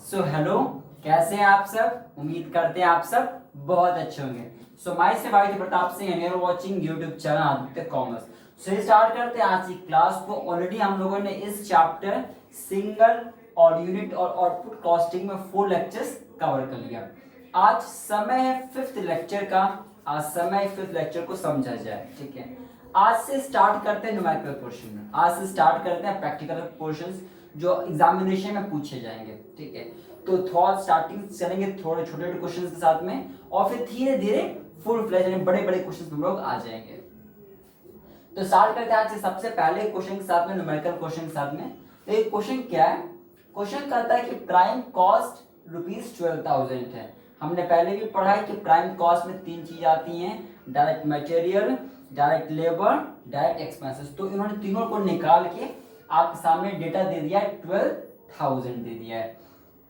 So hello, कैसे हैं आप सब। उम्मीद करते हैं आप सब बहुत अच्छे होंगे। So myself Aditya Pratap Singh and you are watching YouTube channel Aditya Commerce. So start करते हैं आज की क्लास को। ऑलरेडी हम लोगों ने इस चैप्टर सिंगल और यूनिट और आउटपुट कॉस्टिंग में 4 लेक्चर्स कवर कर लिया। आज समय है 5th लेक्चर का। आज समय 5th लेक्चर को समझा जाए, ठीक है। आज से स्टार्ट करते हैं न्यूमेरिकल पोर्शन में। आज से स्टार्ट करते हैं प्रैक्टिकल पोर्शंस जो एग्जामिनेशन में पूछे जाएंगे, ठीक है। तो थोड़ा स्टार्टिंग चलेंगे थोड़े छोटे छोटे क्वेश्चन के साथ में, और फिर धीरे धीरे फुल फ्लेज यानी बड़े बड़े क्वेश्चन हम लोग आ जाएंगे। तो स्टार्ट करते हैं आज से सबसे पहले क्वेश्चन के साथ में, न्यूमेरिकल क्वेश्चन के साथ में। तो एक क्वेश्चन क्या है, क्वेश्चन कहता है कि प्राइम कॉस्ट ₹12,000 है। हमने पहले भी पढ़ा है कि प्राइम कॉस्ट में 3 चीज आती हैं, direct material, direct labour, direct expenses. तो इन्होंने तीनों को निकाल के आपके सामने डेटा दे दिया है, 12,000 दे दिया है।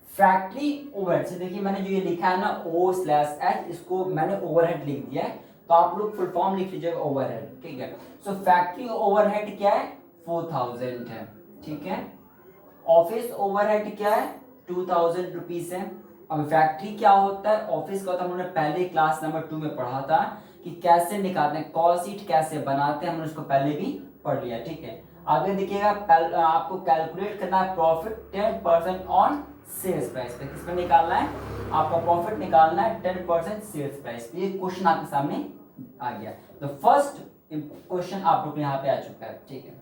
फैक्ट्री ओवरहेड से देखिए, मैंने जो ये लिखा है ना O/H, इसको मैंने ओवरहेड लिख दिया है, तो आप लोग फुल फॉर्म लिख लीजिएगा ओवरहेड, ठीक है। सो फैक्ट्री ओवरहेड क्या है, 4,000 है, ठीक है। ऑफिस ओवरहेड क्या है, 2,000 रुपीज है। अब फैक्ट्री क्या होता है, ऑफिस का होता है, हमने पहले क्लास नंबर 2 में पढ़ा था कि कैसे निकालते हैं, कॉस्ट शीट कैसे बनाते हैं, हमने उसको पहले भी पढ़ लिया, ठीक है। आगे देखिएगा, आपको कैलकुलेट करना है प्रॉफिट 10% ऑन सेल्स प्राइस पे। किस पे निकालना है, आपका प्रॉफिट निकालना है 10% सेल्स प्राइस पे। ये क्वेश्चन आपके सामने आ गया। तो फर्स्ट क्वेश्चन आप लोग यहाँ पे आ चुका है, ठीक है।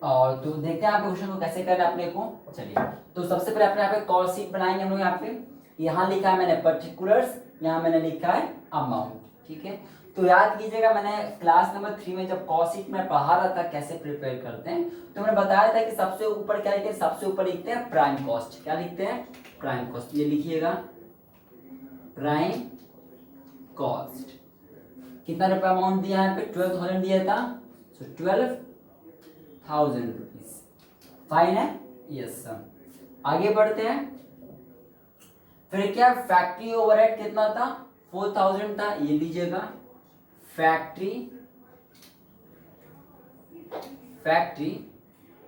और तो देखते हैं आप क्वेश्चन को कैसे करना है अपने को। चलिए, तो सबसे पहले अपने यहाँ पे कॉस्ट शीट बनाएंगे हम लोग। यहाँ पे यहाँ लिखा है मैंने पर्टिकुलर्स, यहाँ मैंने लिखा है अमाउंट, ठीक है। तो याद कीजिएगा, मैंने क्लास नंबर 3 में जब कॉस्ट शीट में पढ़ा रहा था कैसे प्रिपेयर करते हैं, तो मैंने बताया था कि सबसे ऊपर क्या लिखते हैं, सबसे ऊपर लिखते हैं प्राइम कॉस्ट। क्या लिखते हैं, प्राइम कॉस्ट। ये लिखिएगा प्राइम कॉस्ट। कितना रुपया अमाउंट दिया है, यहाँ पे 12,000 दिया था, सो 12,000 रुपीज। फाइन है, यस सर। आगे बढ़ते हैं। फिर क्या, फैक्ट्री ओवरहेड कितना था, 4,000 था, ये लीजिएगा। फैक्ट्री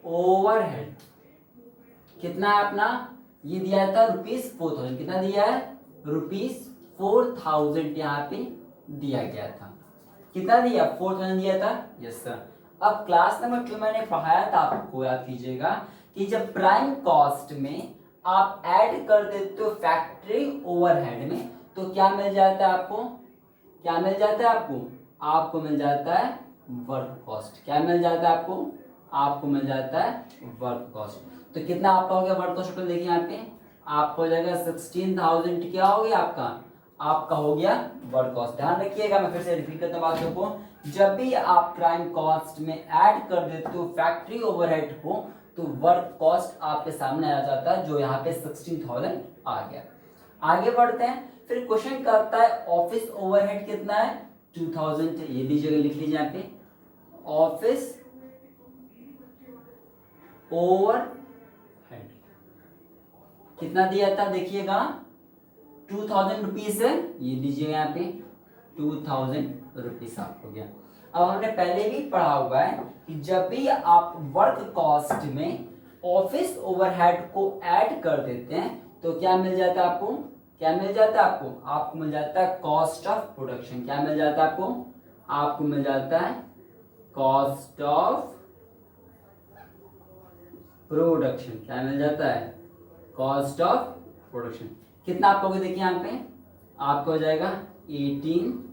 ओवरहेड कितना है अपना, ये दिया था ₹4,000। कितना दिया है, ₹4,000 यहाँ पे दिया गया था। कितना दिया, 4,000 दिया था, यस सर। अब क्लास नंबर 2 मैंने पढ़ाया था, आपको याद कीजिएगा कि जब प्राइम कॉस्ट में आप ऐड कर देते हो फैक्ट्री ओवरहेड में, तो क्या मिल जाता है आपको, क्या मिल जाता है आपको, आपको मिल जाता है वर्क कॉस्ट। क्या मिल जाता है आपको, आपको मिल जाता है वर्क कॉस्ट। तो कितना आपका हो गया वर्क कॉस्ट टोटल, देखिए यहाँ पे आपको हो जाएगा 16,000। क्या हो गया आपका, आपका हो गया वर्क कॉस्ट। ध्यान रखिएगा, मैं फिर से रिपीट करता हूँ बातों को। जब भी आप प्राइम कॉस्ट में ऐड कर देते हो फैक्ट्री ओवरहेड को, तो वर्क कॉस्ट आपके सामने आ जाता है, जो यहाँ पे 16,000 आ गया। आगे बढ़ते हैं। फिर क्वेश्चन करता है ऑफिस ओवरहेड कितना है, 2,000। ये लीजिएगा, लिख लीजिए यहाँ पे ऑफिस ओवरहेड कितना दिया था, देखिएगा 2,000 रुपीज है, ये लीजिएगा यहाँ पे 2,000 रुपीज आपको गया। अब हमने पहले भी पढ़ा हुआ है कि जब भी आप वर्क कॉस्ट में ऑफिस ओवरहेड को ऐड कर देते हैं, तो क्या मिल जाता है आपको, क्या मिल जाता है आपको, आपको मिल जाता है कॉस्ट ऑफ प्रोडक्शन। क्या मिल जाता है आपको, आपको मिल जाता है कॉस्ट ऑफ प्रोडक्शन। क्या मिल जाता है, कॉस्ट ऑफ प्रोडक्शन। कितना आपको देखिए यहाँ पे आपको हो जाएगा 18,000।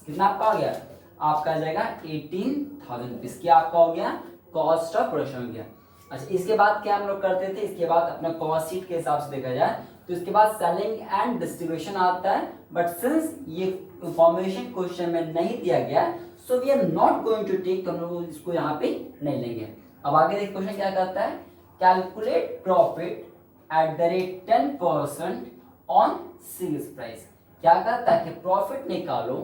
कितना आपका हो गया, आपका आ जाएगा 18,000 रुपीज की आपका हो गया कॉस्ट ऑफ प्रोडक्शन हो गया। अच्छा, इसके बाद क्या हम लोग करते थे, इसके बाद अपना कॉस्ट शीट के हिसाब से देखा जाए तो इसके बाद सेलिंग एंड डिस्ट्रीब्यूशन आता है। बट सिंस ये इंफॉर्मेशन क्वेश्चन में नहीं दिया गया, so we are not going to take, तो हम लोग इसको यहाँ पे नहीं लेंगे। अब आगे देख क्वेश्चन क्या करता है, calculate profit at the rate 10% on sales price. क्या करता है कि प्रॉफिट निकालो,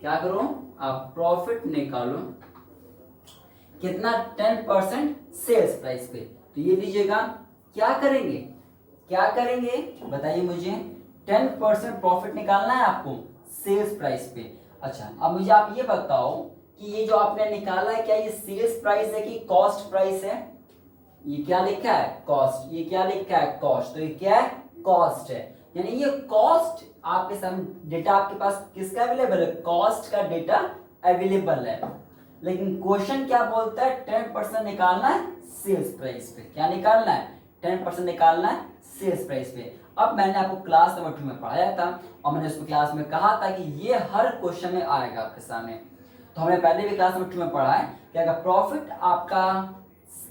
क्या करो आप, प्रॉफिट निकालो कितना, 10% सेल्स प्राइस पे। तो ये लीजिएगा, क्या करेंगे, क्या करेंगे बताइए मुझे, 10% प्रॉफिट निकालना है आपको सेल्स प्राइस पे। अच्छा, अब मुझे आप ये बताओ कि ये जो आपने निकाला है, क्या ये सेल्स प्राइस है कि कॉस्ट प्राइस है, ये क्या लिखा है कॉस्ट, ये क्या लिखा है कॉस्ट, तो ये क्या है कॉस्ट है। यानी ये कॉस्ट आपके सामने डेटा आपके पास किसका अवेलेबल है, कॉस्ट का डेटा अवेलेबल है। लेकिन क्वेश्चन क्या बोलता है 10% निकालना है सेल्स प्राइस पे, क्या निकालना है 10% निकालना है सेल्स प्राइस पे। अब मैंने आपको क्लास नंबर 2 में पढ़ाया था और मैंने उसको क्लास में कहा था कि ये हर क्वेश्चन में आएगा आपके सामने। तो हमने पहले भी क्लास नंबर 2 में पढ़ा है कि अगर प्रॉफिट आपका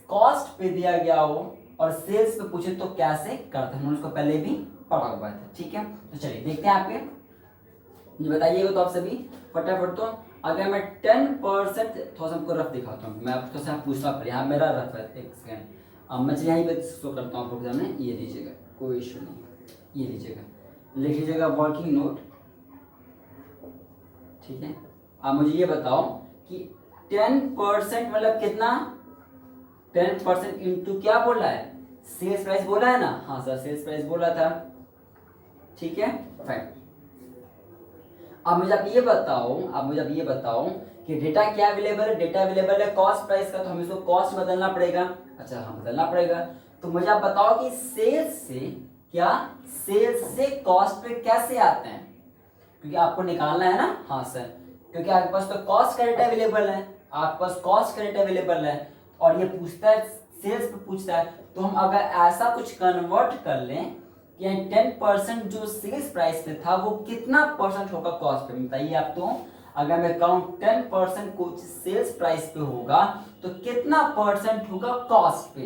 कॉस्ट पे दिया गया हो और सेल्स पे पूछे तो कैसे करते हैं, हमने उसको पहले भी पढ़ा हुआ था। ठीक है, तो चलिए देखते हैं आपके, ये बताइएगा तो आप सभी फटाफट। तो अगर मैं 10% थोड़ा सा आपको रफ दिखाता हूँ, मैं आपको थोड़ा सा पूछना पड़े, यहाँ मेरा रफ है, एक सेकेंड। अब मैं यहीं पे शो करता हूँ आपको सामने, ये लीजिएगा कोई इशू नहीं, ये लीजिएगा लिख लीजिएगा वर्किंग नोट। ठीक है, अब मुझे ये बताओ कि 10% मतलब कितना, 10% इंटू क्या बोला है सेल्स प्राइस बोला है ना, हाँ सर सेल्स प्राइस बोला था। ठीक है फाइन। अब मुझे आप ये बताओ कि डेटा क्या अवेलेबल है, डेटा अवेलेबल है कॉस्ट प्राइस का, तो हमें इसको कॉस्ट बदलना पड़ेगा। अच्छा हाँ बदलना पड़ेगा, तो मुझे आप बताओ कि सेल्स से कॉस्ट पे कैसे आते हैं, क्योंकि आपको निकालना है ना, हाँ सर, क्योंकि आपके पास तो कॉस्ट का डेटा अवेलेबल है, आपके पास कॉस्ट का डेटा अवेलेबल है और ये पूछता है सेल्स पे पूछता है, तो हम अगर ऐसा कुछ कन्वर्ट कर लें कि 10% जो सेल्स प्राइस पे था वो कितना परसेंट होगा कॉस्ट पे, बताइए आप। तो अगर मैं कहूँ 10% कुछ सेल्स प्राइस पे होगा तो कितना परसेंट होगा कॉस्ट पे।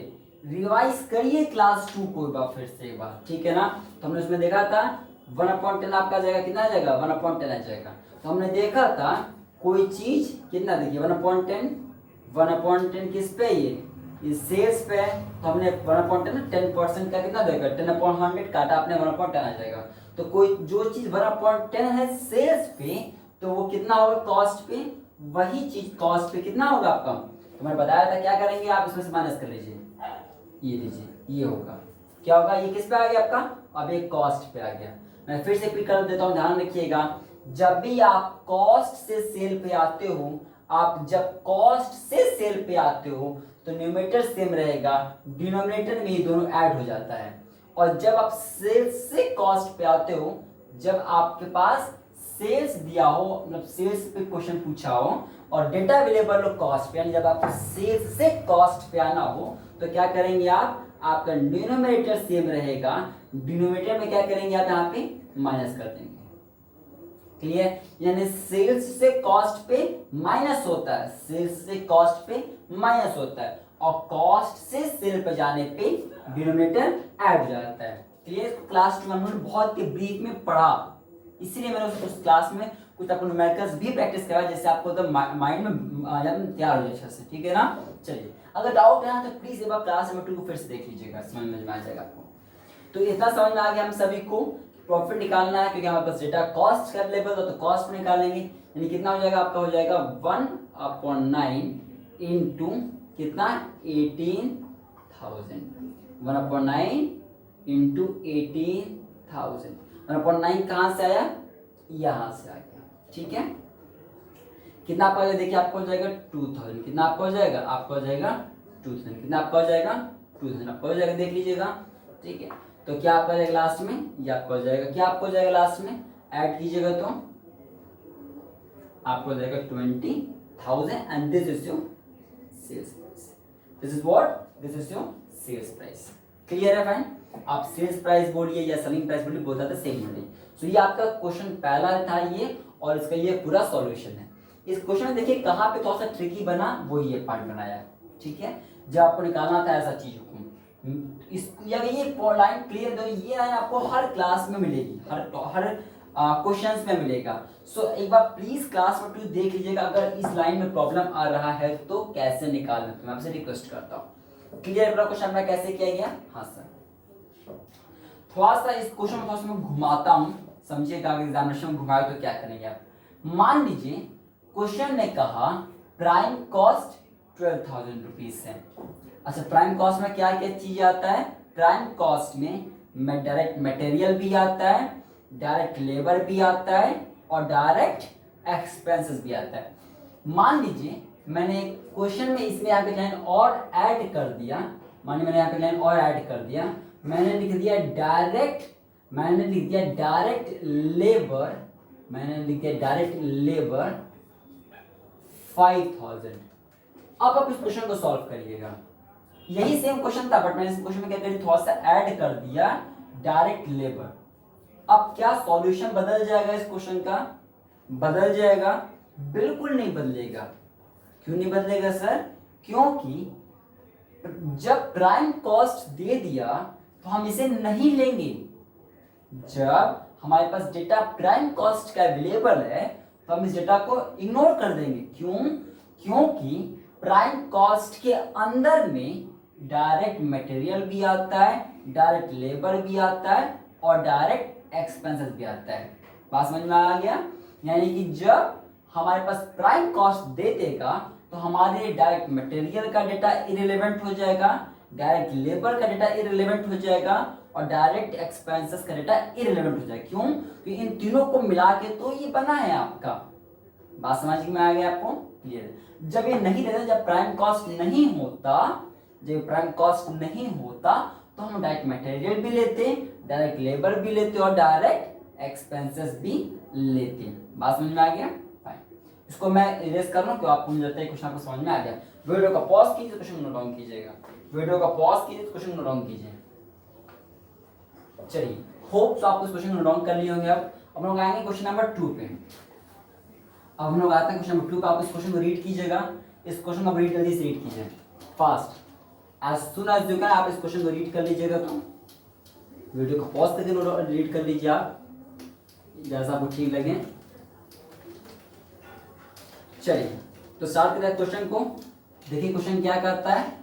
रिवाइज करिए क्लास 2 को एक बार फिर से एक बार, ठीक है ना। तो हमने उसमें देखा था 1/10 आपका जाएगा, कितना आ जाएगा 1/10 आ जाएगा। तो हमने देखा था कोई चीज कितना, देखिए 1/10 किस पे, ये सेल्स पे है, तो हमने 1/10 10% का कितना देगा 10/100 काटा आपने 1/10 आ जाएगा। तो कोई जो चीज 1/10 है सेल्स पे तो वो कितना होगा कॉस्ट पे, वही चीज कॉस्ट पे कितना होगा आपका, तो मैंने बताया था क्या करेंगे आप इसमें से माइनस कर लीजिए, ये लीजिए ये होगा, क्या होगा ये किस पे आ गया आपका, अब ये कॉस्ट पे आ गया। मैं फिर से रिपीट कर देता हूँ, ध्यान रखिएगा, जब भी आप कॉस्ट से सेल पे आते हो, आप जब कॉस्ट से सेल पे आते हो तो न्यूमरेटर सेम रहेगा, डिनोमिनेटर में ही दोनों ऐड हो जाता है। और जब आप सेल्स से कॉस्ट पे आते हो, जब आपके पास सेल्स दिया हो, मतलब सेल्स पे क्वेश्चन पूछा हो और डेटा अवेलेबल हो कॉस्ट पे, यानी जब आपको सेल्स से कॉस्ट पे आना हो तो क्या करेंगे आप, आपका डिनोमिनेटर सेम रहेगा, डिनोमिनेटर में क्या करेंगे आप यहाँ पे माइनस कर देंगे। क्लियर, यानी सेल्स से कॉस्ट पे माइनस होता है, सेल्स से कॉस्ट पे माइनस होता है और कॉस्ट से सेल पे जाने पे डिनोमिनेटर ऐड हो जाता है। क्लियर, क्लास 2 में बहुत ही ब्रीफ में पढ़ा, इसीलिए मैंने उस क्लास में कुछ आपको न्यूमेरिकल्स भी प्रैक्टिस करवाया जिससे आपको तो माइंड में तैयार हो जाए अच्छा से, ठीक है ना। चलिए अगर डाउट है तो प्लीज एक बार क्लास नंबर 2 को फिर से देख लीजिएगा, समझ में आ जाएगा आपको। तो इतना समझ में आ गया हम सभी को, प्रॉफिट निकालना है क्योंकि हमारे पास डेटा कॉस्ट का अवेलेबल हो तो कॉस्ट निकालेंगे, यानी कितना हो जाएगा आपका, हो जाएगा 1/9 इंटू कितना 18,000, 1/9 इंटू 18,000, 1/9 कहाँ से आया, यहाँ से आ गया, ठीक है। कितना आपका हो जाएगा, देखिए आपको हो जाएगा 2000, कितना आपका हो जाएगा, आपका हो जाएगा 2000, कितना आपका हो जाएगा 2000 आपका हो जाएगा, देख लीजिएगा, ठीक है। तो क्या आपका हो जाएगा लास्ट में, ये आपका हो जाएगा, क्या आपको हो जाएगा लास्ट में, ऐड कीजिएगा तो आपको हो जाएगा 20,000 and this is your sales price, this is what, this is your sales price. Clear है फ्रेंड, आप सेल्स प्राइस बोलिए या सेलिंग प्राइस बोलिए, बोलता था सेम होंगे। सो ये आपका क्वेश्चन पहला था ये, और इसका ये पूरा सॉल्यूशन है। इस क्वेश्चन में देखिए कहाँ पे थोड़ा सा ट्रिकी बना, वो ये पार्ट बनाया, ठीक है। जब आपको निकालना था ऐसा चीज को, इस ये लाइन क्लियर करो, ये लाइन आपको हर क्लास में मिलेगी, हर क्वेश्चंस में मिलेगा। सो एक बार प्लीज क्लास में 2 देख लीजिएगा, अगर इस लाइन में प्रॉब्लम आ रहा है तो कैसे निकालना, तो मैं आपसे रिक्वेस्ट करता हूँ। क्लियर पूरा क्वेश्चन में कैसे किया गया, हाँ सर। थोड़ा सा इस क्वेश्चन में थोड़ा सा मैं घुमाता हूँ, समझिएगा, एग्जामिनेशन में घुमाए तो क्या करेंगे आप। मान लीजिए क्वेश्चन ने कहा प्राइम कॉस्ट 12,000 रुपीज है। अच्छा, प्राइम कॉस्ट में क्या क्या चीज आता है, प्राइम कॉस्ट में डायरेक्ट मटेरियल भी आता है, डायरेक्ट लेबर भी आता है और डायरेक्ट एक्सपेंसेस भी आता है। मान लीजिए मैंने क्वेश्चन में इसमें यहाँ पे लाइन और ऐड कर दिया, मानिए मैंने यहाँ पे लाइन और ऐड कर दिया, मैंने लिख दिया डायरेक्ट लेबर, मैंने लिख दिया डायरेक्ट लेबर 5000। अब आप इस क्वेश्चन को सॉल्व करिएगा, यही सेम क्वेश्चन था बट मैंने इस क्वेश्चन में क्या करी, थोड़ा सा ऐड कर दिया डायरेक्ट लेबर। अब क्या सॉल्यूशन बदल जाएगा इस क्वेश्चन का? बदल जाएगा? बिल्कुल नहीं बदलेगा। क्यों नहीं बदलेगा सर? क्योंकि जब प्राइम कॉस्ट दे दिया तो हम इसे नहीं लेंगे। जब हमारे पास डेटा प्राइम कॉस्ट का अवेलेबल है तो हम इस डेटा को इग्नोर कर देंगे। क्यों? क्योंकि प्राइम कॉस्ट के अंदर में डायरेक्ट मटेरियल भी आता है, डायरेक्ट लेबर भी आता है और डायरेक्ट एक्सपेंसेस भी आता है। बात समझ में आ गया? यानी कि जब हमारे पास प्राइम कॉस्ट दे देगा तो हमारे डायरेक्ट मटेरियल का डेटा इरेलेवेंट हो जाएगा, डायरेक्ट लेबर का डेटा इरेलेवेंट हो जाएगा और डायरेक्ट एक्सपेंसेस का डेटा इरेलेवेंट हो जाएगा। क्यों? क्योंकि इन तीनों को मिला के तो ये बना है आपका। बात समझ में आ गया आपको? क्लियर? जब ये नहीं रहता, जब प्राइम कॉस्ट नहीं होता, जब प्राइम कॉस्ट नहीं होता तो हम डायरेक्ट मटेरियल भी लेते, डायरेक्ट लेबर भी लेते और डायरेक्ट एक्सपेंसेस भी लेते। बात समझ में आ गया? फाइन, इसको मैं इरेज कर लूं तो आपको मुझे लगता है क्वेश्चन आपको समझ में आ गया। वीडियो का पॉज कीजिए, क्वेश्चन नोट डाउन कीजिएगा। वीडियो का पॉज कीजिए, क्वेश्चन नोट डाउन कीजिए। चलिए, होप तो आपको क्वेश्चन नोट डाउन कर लिए होंगे। अब हम लोग आएंगे क्वेश्चन नंबर 2 पे। अब हम लोग आते हैं क्वेश्चन नंबर 2 पे। आप इस क्वेश्चन को रीड कीजिएगा, इस क्वेश्चन को रीड जल्दी से रीड कीजिए, fast as soon as you can. आप इस क्वेश्चन को रीड कर लीजिएगा, तो वीडियो को पॉज करके रीड कर लीजिए आप, जैसा आपको ठीक लगे। चलिए तो स्टार्ट करते हैं क्वेश्चन को। देखिए क्वेश्चन क्या करता है।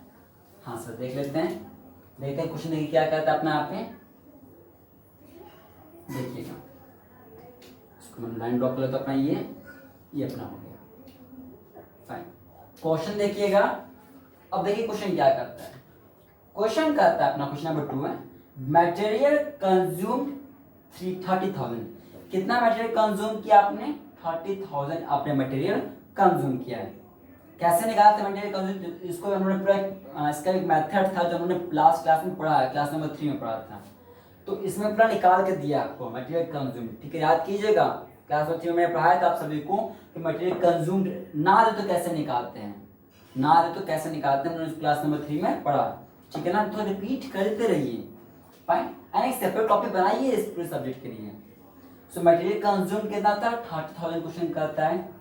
हाँ सर, देख लेते हैं, देखते हैं क्वेश्चन देखिए क्या कहता है अपना। आप देखिएगा, इसको मैं लाइन ड्रॉ कर लेता हूं अपना, ये अपना हो गया। फाइन, क्वेश्चन देखिएगा। अब देखिए क्वेश्चन क्या करता है। क्वेश्चन करता है अपना, क्वेश्चन नंबर 2 है, मटेरियल कंज्यूम 30,000। कितना मटेरियल कंज्यूम किया आपने? 30,000 आपने मटेरियल कंज्यूम किया है। कैसे निकालते हैं मटेरियल कंज्यूम? इसको हमने पूरा, इसका एक मेथड था जो हमने लास्ट क्लास में पढ़ा है, क्लास नंबर 3 में पढ़ा था। तो इसमें पूरा निकाल के दिया आपको मटेरियल कंज्यूम। ठीक है, याद कीजिएगा, क्लास नंबर 3 में मैंने पढ़ाया था आप सभी को कि मटेरियल कंज्यूम ना दे तो कैसे निकालते हैं, ना दे तो कैसे निकालते हैं, हमने क्लास नंबर 3 में पढ़ा। ठीक है ना, तो रिपीट करते रहिए। फाइन, एंड एक सेपरेट टॉपिक बनाइए इस पूरे सब्जेक्ट के लिए। सो मटेरियल कंज्यूम कितना था? 30,000 क्वेश्चन करता है।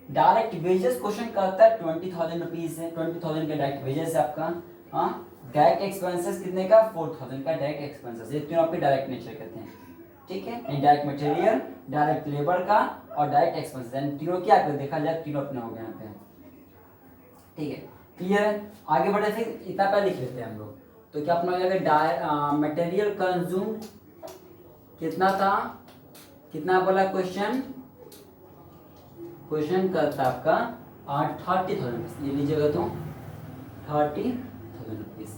डायरेक्ट वेजेस क्वेश्चन करता है 20,000 रुपीज है, 20,000 का डायरेक्ट वेजेस है आपका। हाँ, डायरेक्ट एक्सपेंसेस कितने का? 4,000 का डायरेक्ट एक्सपेंसेस। ये तीनों आपके डायरेक्ट नेचर कहते हैं। ठीक है, डायरेक्ट मटेरियल, डायरेक्ट लेबर का और डायरेक्ट एक्सपेंसेस, तीनों क्या कर देखा जाए, तीनों अपने हो गए यहाँ पे। ठीक है, क्लियर? आगे बढ़े, फिर इतना पहले लिख लेते हैं हम लोग। तो क्या अपना हो जाएगा, मटेरियल कंज्यूम कितना था, कितना बोला क्वेश्चन? क्वेश्चन करता आपका 30,000, ये लीजिएगा तो 30,000 रुपीज।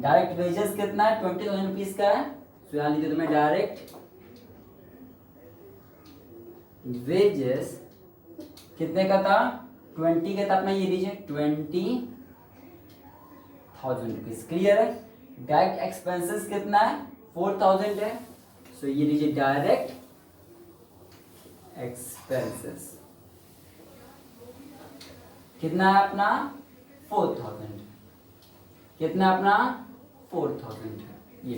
डायरेक्ट वेजेस कितना है? 20,000 रुपीज का है। तो यहाँ लीजिए तुम्हें डायरेक्ट वेजेस कितने का था? 20 का था अपना, ये लीजिए 20,000 रुपीज। क्लियर है? डायरेक्ट एक्सपेंसेस कितना है? 4,000 है। सो ये लीजिए डायरेक्ट एक्सपेंसेस कितना है अपना? 4,000। कितना अपना? 4,000 है। ये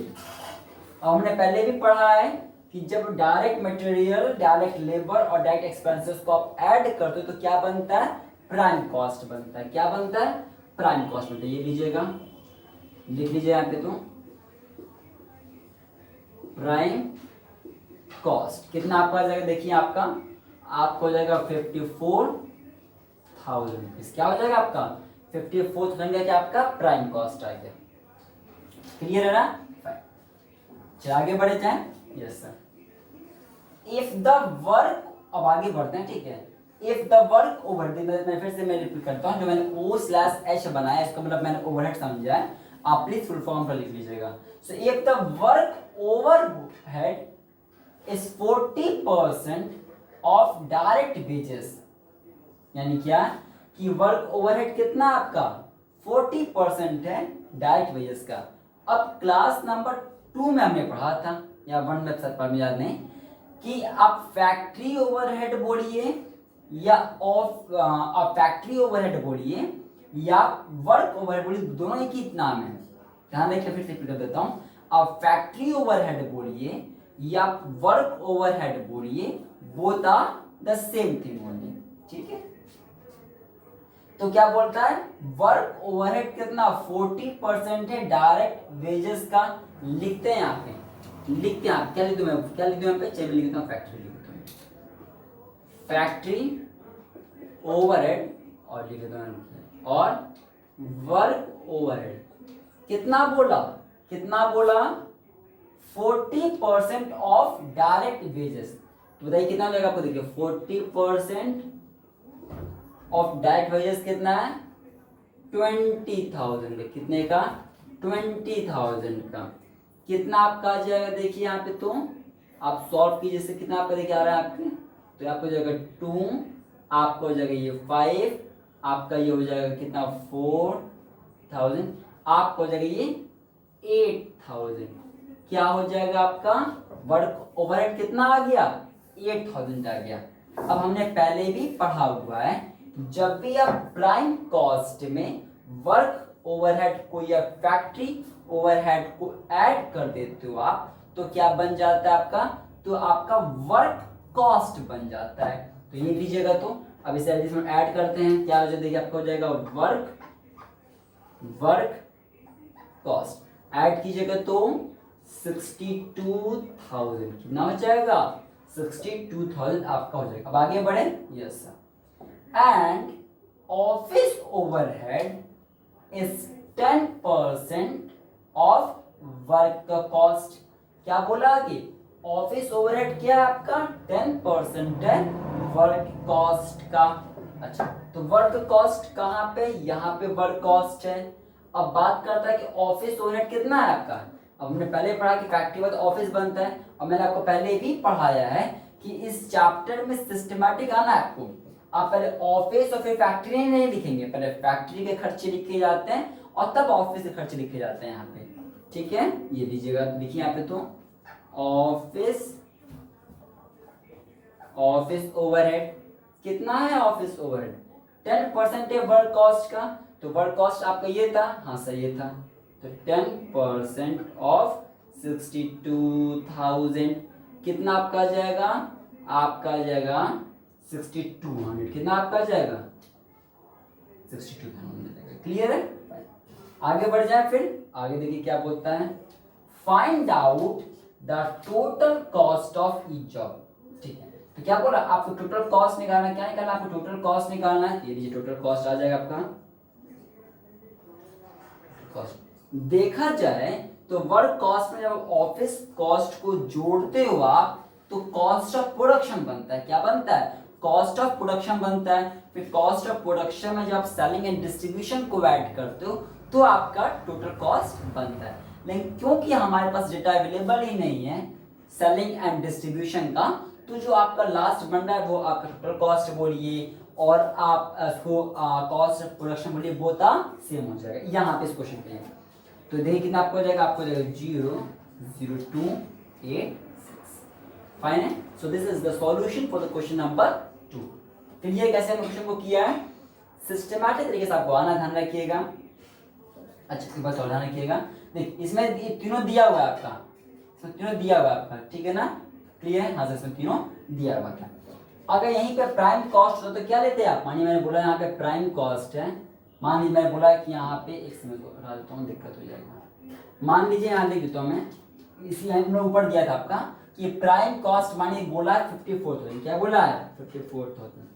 अब हमने पहले भी पढ़ा है कि जब डायरेक्ट मटेरियल, डायरेक्ट लेबर और डायरेक्ट एक्सपेंसेस को आप ऐड करते हो तो क्या बनता है? प्राइम कॉस्ट बनता है। क्या बनता है? प्राइम कॉस्ट बनता है। ये लीजिएगा, लिख लीजिए यहाँ पे, तो प्राइम कॉस्ट कितना आपका आ जाएगा? देखिए आपको हो जाएगा 54,000 रुपीज। क्या हो जाएगा आपका? 54,000 का क्या आपका प्राइम कॉस्ट आ गया। क्लियर है ना? चलिए आगे बढ़े जाएं। Yes sir. If the work, अब आगे बढ़ते हैं। ठीक है, इफ द वर्क ओवर, मैं फिर से मैं रिपीट करता हूँ, जो मैंने O/H बनाया इसका मतलब मैंने ओवरहेड समझा है, आप प्लीज फुल फॉर्म पर लिख लीजिएगा। So if the work overhead is 40% of direct wages, यानी क्या कि वर्क ओवरहेड कितना आपका 40% है डायरेक्ट वेजेस का। अब क्लास नंबर 2 में हमने पढ़ा था या 1 में पर याद नहीं कि आप फैक्ट्री ओवरहेड बोलिए या फैक्ट्री ओवरहेड बोलिए या वर्क ओवरहेड बोलिए, दोनों एक ही नाम है। ध्यान रखिए, फिर से रिपीट कर देता हूं। आप फैक्ट्री ओवरहेड बोलिए या वर्क ओवरहेड बोलिए, both are the same thing only. ठीक है, तो क्या बोलता है, वर्क ओवरहेड कितना 40% है डायरेक्ट वेजेस का। लिखते हैं यहाँ पे, लिखते हैं क्या लिख दूं मैं, क्या लिख दूं यहाँ पे, चलिए लिख देता हूँ फैक्ट्री लिख देता हूँ, फैक्ट्री ओवरहेड और लिख देता हूँ और वर्क ओवरहेड। कितना बोला, कितना बोला, 40% ऑफ डायरेक्ट वेजेस। तो बताइए कितना लगेगा आपको, देखिए 40% ऑफ डायरेक्ट वेजेस कितना है, 20,000। कितने का, 20,000 का। कितना आपका आ जाएगा, देखिए यहाँ पे तो आप सॉल्व कीजिए से कितना आपका देखिए आ रहा है आपके, तो आपको हो जाएगा 2, आपको हो जाएगा ये 5, आपका ये हो जाएगा कितना 4,000, आपको हो जाएगा ये 8,000। क्या हो जाएगा आपका, वर्क ओवरहेड कितना आ गया, 8,000 आ गया। अब हमने पहले भी पढ़ा हुआ है, जब भी आप प्राइम कॉस्ट में वर्क ओवरहेड को या फैक्ट्री ओवरहेड को ऐड कर देते हो आप, तो क्या बन जाता है आपका, तो आपका वर्क कॉस्ट बन जाता है। तो ये लीजिएगा, तो अब इसे इसमें ऐड करते हैं, क्या हो जाएगा, देखिए आपको हो जाएगा वर्क कॉस्ट ऐड कीजिएगा तो 62,000। कितना हो जाएगा, 62,000 आपका हो जाएगा। अब आगे बढ़े, yes sir. And office overhead is 10% of work cost. क्या बोला आगे, ऑफिस ओवरहेड क्या है आपका, 10% है वर्क कॉस्ट का। अच्छा, तो वर्क कॉस्ट कहाँ पे, यहाँ पे वर्क कॉस्ट है। अब बात करता है कि ऑफिस ओवरहेड कितना है आपका। अब हमने पहले पढ़ा कि फैक्ट्री बाद ऑफिस बनता है, और मैंने आपको पहले भी पढ़ाया है कि इस चैप्टर में सिस्टमैटिक आना है आपको। आप पहले ऑफिस और फिर फैक्ट्री नहीं लिखेंगे, पहले फैक्ट्री के खर्चे लिखे जाते हैं और तब ऑफिस के खर्चे लिखे जाते हैं यहाँ पे। ठीक है, ये लीजिएगा, लिखिए यहाँ पे तो ऑफिस ओवरहेड कितना है, ऑफिस ओवरहेड 10% है वर्क कॉस्ट का। तो वर्क कॉस्ट आपका ये था, हाँ सर ये था, तो 10% ऑफ 62,000 कितना आपका आ जाएगा, आपका आ जाएगा 6200। कितना आपका आ जाएगा, 62,000। क्लियर है, आगे बढ़ जाए, फिर आगे देखिए क्या बोलता है, find out the total cost of each job. ठीक है, तो क्या बोला, आपको टोटल कॉस्ट निकालना, क्या निकालना, आपको टोटल कॉस्ट निकालना है। ये लीजिए टोटल कॉस्ट आ जाएगा आपका कॉस्ट। देखा जाए तो वर्क कॉस्ट में जब ऑफिस कॉस्ट को जोड़ते हो आप, तो कॉस्ट ऑफ प्रोडक्शन बनता है। क्या बनता है, कॉस्ट ऑफ प्रोडक्शन बनता है। फिर कॉस्ट ऑफ प्रोडक्शन में जब आप सेलिंग एंड डिस्ट्रीब्यूशन को ऐड करते हो तो आपका टोटल कॉस्ट बनता है। लेकिन क्योंकि हमारे पास डेटा अवेलेबल ही नहीं है सेलिंग एंड डिस्ट्रीब्यूशन का, तो जो आपका लास्ट बन रहा है वो आपका टोटल कॉस्ट बोलिए और आप इसको कॉस्ट ऑफ प्रोडक्शन बोलिए, बोता सेम हो जाएगा यहाँ पे इस क्वेश्चन पे। तो देखिए कितना आपको हो जाएगा, आपको हो जाएगा 0.0286। फाइन है, so this is the solution for the question number 2। Clear कैसे हमने क्वेश्चन को किया है, सिस्टमैटिक तरीके से आपको आना, ध्यान रखिएगा। अच्छा एक बात और ध्यान रखिएगा, देख इसमें तीनों दिया हुआ है आपका, इसमें तीनों दिया हुआ है आपका, ठीक है ना, क्लियर। हाँ इसमें तीनों दिया हुआ था। अगर यहीं पे प्राइम कॉस्ट हो तो क्या लेते हैं आप, मानिए मैंने बोला यहाँ पे प्राइम कॉस्ट है, मान लीजिए मैंने बोला कि यहाँ पे एक समय को हटा देता हूँ, दिक्कत हो जाएगा। मान लीजिए यहाँ लिख देता हूँ मैं, इसी हमने ऊपर दिया था आपका कि प्राइम कॉस्ट मानिए बोला है 54,000। क्या बोला है, 54,000।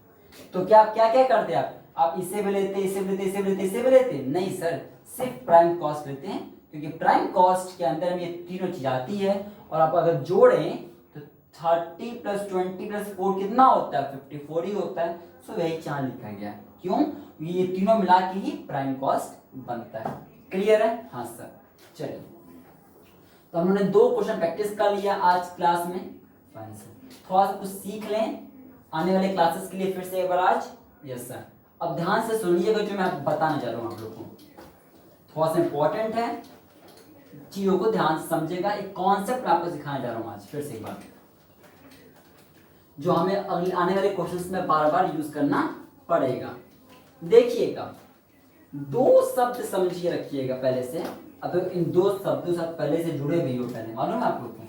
तो क्या क्या क्या करते आप इसे भी लेते, इसे भी लेते, इसे भी लेते, इसे भी लेते, नहीं सर, सिर्फ प्राइम कॉस्ट लेते हैं, क्योंकि प्राइम कॉस्ट के अंदर में ये तीनों चीज आती है। और आप अगर जोड़ें तो 30 + 20 + 4 कितना होता है, 54 ही होता है। सो यही चार लिखा गया है, क्यों, ये तीनों मिला के ही प्राइम कॉस्ट बनता है। क्लियर है, हाँ सर। चलिए, तो हमने 2 क्वेश्चन प्रैक्टिस कर लिया आज क्लास में। फाइन सर, थोड़ा सा कुछ सीख लें आने वाले क्लासेस के लिए फिर से एक बार आज। यस सर, अब ध्यान से सुनिएगा जो मैं बताने जा रहा हूँ आप लोगों को। थोड़ा सा इंपॉर्टेंट है, चीजों को ध्यान से समझेगा। एक कॉन्सेप्ट मैं आपको सिखाने जा रहा हूँ आज फिर से एक बार, जो हमें अगले आने वाले क्वेश्चंस में बार बार यूज करना पड़ेगा। देखिएगा, दो शब्द समझिए रखिएगा पहले से। अब इन दो शब्दों से पहले से जुड़े हुए हो, पहले मालूम है आप लोग को,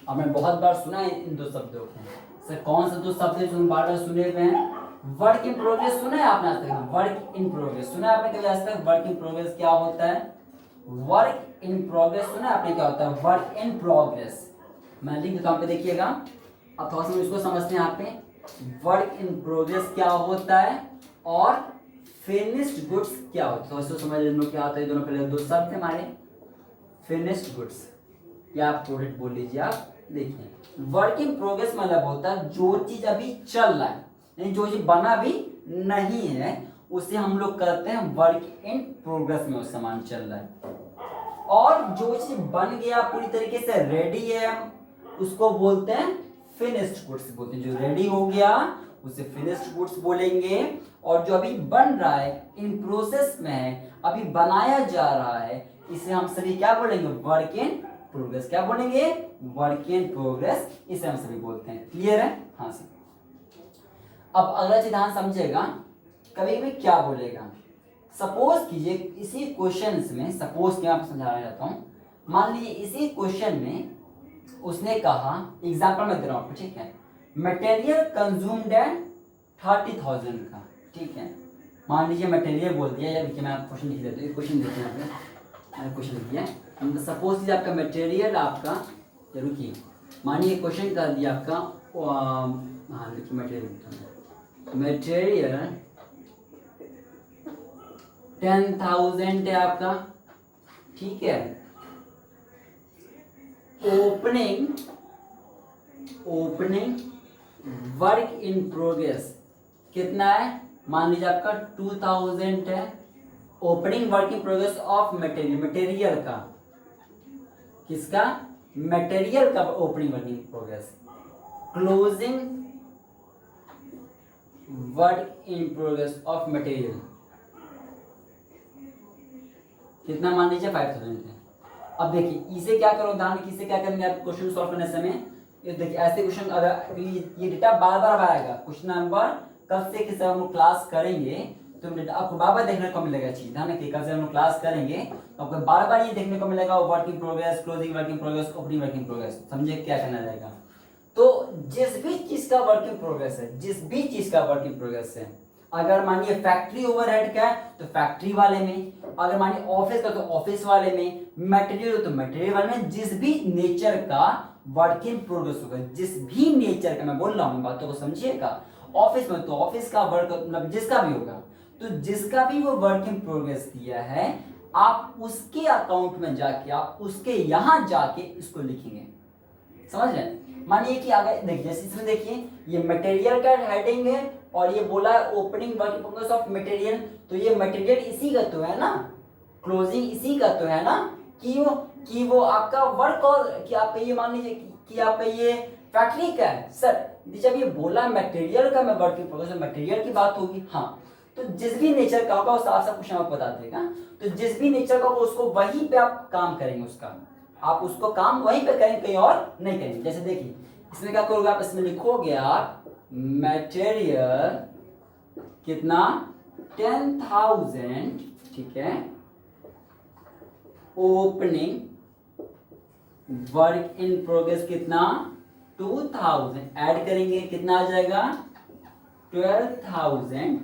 अब मैं बहुत बार सुना है इन दो शब्दों को। सर कौन सा दो शब्द है जो हम बार बार सुने हुए हैं? वर्क इन प्रोग्रेस सुना है आपने आज तक? वर्क इन प्रोग्रेस सुना है आपने कभी आज तक? वर्क इन प्रोग्रेस क्या होता है? वर्क इन प्रोग्रेस सुना है आपने क्या होता है? वर्क इन प्रोग्रेस मैं लिख देता हूं पे, देखिएगा। अब थोड़ा सा इसको समझते हैं यहाँ पे। वर्क इन प्रोग्रेस क्या होता है और फिनिश्ड गुड्स क्या होता है, तो इसको समझ लो क्या होता है। दोनों पहले दो शब्द थे हमारे, फिनिश्ड गुड्स या आप प्रोडक्ट बोल लीजिए। आप देखिए, वर्क इन प्रोग्रेस मतलब होता है जो चीज अभी चल रहा है, यानी जो चीज बना भी नहीं है उसे हम लोग कहते हैं वर्क इन प्रोग्रेस में वो सामान चल रहा है। और जो चीज बन गया पूरी तरीके से रेडी है उसको बोलते हैं फिनिश्ड गुड्स बोलते हैं। जो रेडी हो गया उसे फिनिश्ड गुड्स बोलेंगे। और जो अभी बन रहा है, इन प्रोसेस में है, अभी बनाया जा रहा है, इसे हम सभी क्या बोलेंगे? Work in progress. क्या बोलेंगे? वर्क इन प्रोग्रेस, इसे हम सभी बोलते हैं। क्लियर है? हाँ सर। अब अगला चीज ध्यान समझेगा, कभी कभी क्या बोलेगा। सपोज कीजिए इसी क्वेश्चन में, सपोज क्या आप समझाना चाहता हूं, मान लीजिए इसी क्वेश्चन में उसने कहा, एग्जाम्पल में दे रहा हूं आपको, ठीक है, मटेरियल कंज्यूम्ड है 30,000 का, ठीक है। मान लीजिए मटेरियल बोल दिया, या देखिए मैं आपको क्वेश्चन लिख देता हूँ, क्वेश्चन देखिए यहाँ पे मैंने क्वेश्चन लिख दिया। सपोज कीजिए आपका मटेरियल आपका, रुकिए, मानिए क्वेश्चन कर दिया आपका, हाँ देखिए मटेरियल 10,000 है आपका, ठीक है। ओपनिंग वर्क इन प्रोग्रेस कितना है? मान लीजिए आपका 2,000 है। Opening work in progress of material, material का, किसका? मटेरियल का opening work in progress. Closing work in progress of material कितना? मान लीजिए 5,000 है। अब देखिए इसे क्या करो, उदाहरण किसे क्या करेंगे आप क्वेश्चन सॉल्व करने समय, ये देखिए ऐसे क्वेश्चन, अगर ये डेटा बार बार आएगा, क्वेश्चन नंबर कब से किस हम क्लास करेंगे तो आपको बार बार देखने को मिलेगा चीज, ध्यान रखिए। कल से हम लोग क्लास करेंगे तो आपको बार बार ये देखने को मिलेगा, work in progress, closing work in progress, opening work in progress. समझे क्या करना रहेगा? तो जिस भी चीज का वर्क इन प्रोग्रेस है, जिस भी चीज का वर्क इन प्रोग्रेस है, अगर मानिए फैक्ट्री ओवरहेड का है तो फैक्ट्री वाले में, अगर मानिए ऑफिस का तो ऑफिस वाले में, मटेरियल तो मटेरियल वाले में, जिस भी नेचर का वर्क इन प्रोग्रेस होगा, जिस भी नेचर का, मैं बोल रहा हूँ बातों को समझिएगा। ऑफिस में तो ऑफिस का वर्क मतलब जिसका भी होगा, तो जिसका भी वो वर्क इन प्रोग्रेस दिया है, आप उसके अकाउंट में जाके, आप उसके यहां जाके इसको लिखेंगे। समझ रहे हैं? मानिए कि अगर देखिए जैसे इसमें देखिए ये मटेरियल का हेडिंग है और ये बोला है opening work in progress of material, तो ये मटेरियल इसी का तो है ना, क्लोजिंग इसी का तो है ना, कि वो आपका वर्क, और कि आपका ये मान लीजिए कि आपका ये फैक्ट्री का है। सर जब ये बोला मटेरियल का, मैं वर्क इन प्रोग्रेस, मटेरियल की बात होगी, हाँ। तो जिस भी नेचर का होगा वो साफ साफ क्वेश्चन आपको बता देगा। तो जिस भी नेचर का होगा उसको वहीं पे आप काम करेंगे, उसका आप उसको काम वहीं पे करेंगे, कहीं और नहीं करेंगे। जैसे देखिए इसमें क्या करोगे आप, इसमें लिखोगे आप मटेरियल कितना? 10,000, ठीक है। ओपनिंग वर्क इन प्रोग्रेस कितना? 2,000। ऐड करेंगे कितना आ जाएगा? 12,000।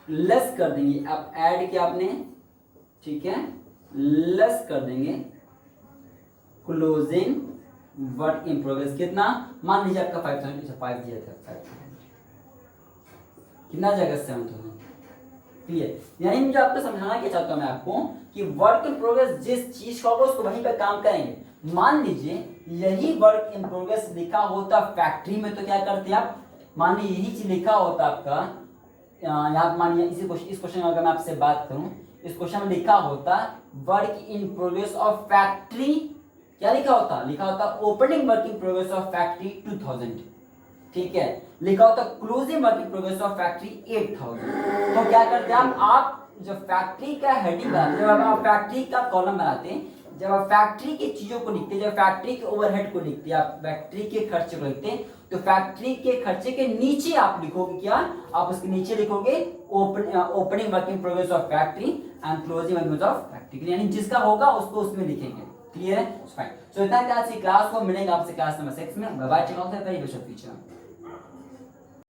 लेस कर देंगे, आप ऐड किया आपने, ठीक है, लेस कर देंगे क्लोजिंग वर्क इन प्रोग्रेस कितना? मान लीजिए आपका 5,000, 5 दिया था, 5,000 कितना जाएगा? 7,000। क्लियर? यानी मुझे आपको समझाना क्या चाहता हूं मैं आपको कि वर्क इन प्रोग्रेस जिस चीज का होगा उसको वहीं पे काम करेंगे। मान लीजिए यही वर्क इन प्रोग्रेस लिखा होता फैक्ट्री में, तो क्या करते हैं आप? मान लीजिए यही चीज लिखा होता आपका यहाँ, मानिए इस क्वेश्चन में अगर मैं आपसे बात करूं, इस क्वेश्चन में लिखा होता work in progress of factory, क्या लिखा होता? लिखा होता opening work in progress of factory 2,000, ठीक है। लिखा होता closing work in progress of factory 8,000। तो क्या करते हैं आप जो फैक्ट्री का हेडिंग बनाते हैं, जब आप फैक्ट्री का कॉलम बनाते हैं, जब आप फैक्ट्री की चीजों को लिखते हैं, जब फैक्ट्री के ओवरहेड को लिखते हैं, आप फैक्ट्री के खर्चे को लिखते हैं, तो फैक्ट्री के खर्चे के नीचे आप लिखोगे क्या, आप उसके नीचे लिखोगे opening working progress of factory and closing working of factory, यानी जिसका होगा उसको उसमें लिखेंगे। क्लियर है? फाइन। सो इतना आज की क्लास को, मिलेंगे आपसे क्लास नंबर 6 में। Bye bye, take care of the very best future.